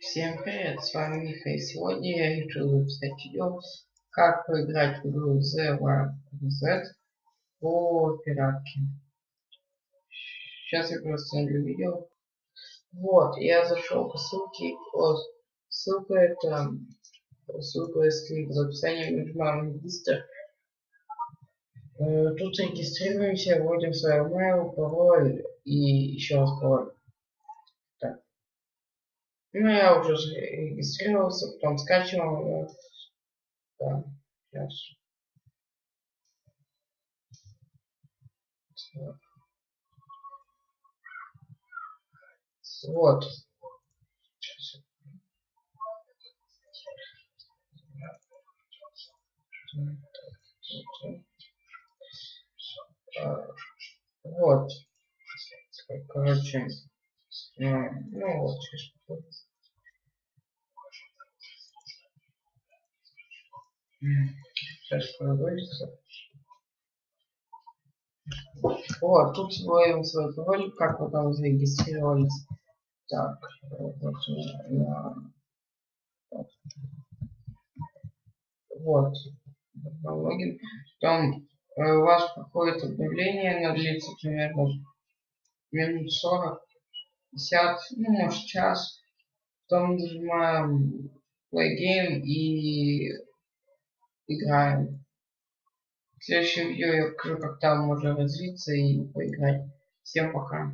Всем привет, с вами Миха, и сегодня я решил записать видео, как поиграть в игру The War Z по пиратке. Сейчас я просто найду видео. Вот, я зашел по ссылке, ссылка это ссылка в описании, нажимаем регистр. Тут регистрируемся, вводим свой email, пароль и еще раз пароль. Так. Ну, я уже регистрировался, потом скачивал. Да, сейчас. Вот. Вот. Короче. Ну вот. Сейчас прогрузится. Вот, тут вводим свой пароль, как вы там зарегистрировались. Так, вот, логин. Потом у вас проходит обновление, оно длится примерно минут 40, 50, ну может час. Потом нажимаем play game и играем. В следующем видео я покажу, как там можно развиться и поиграть. Всем пока.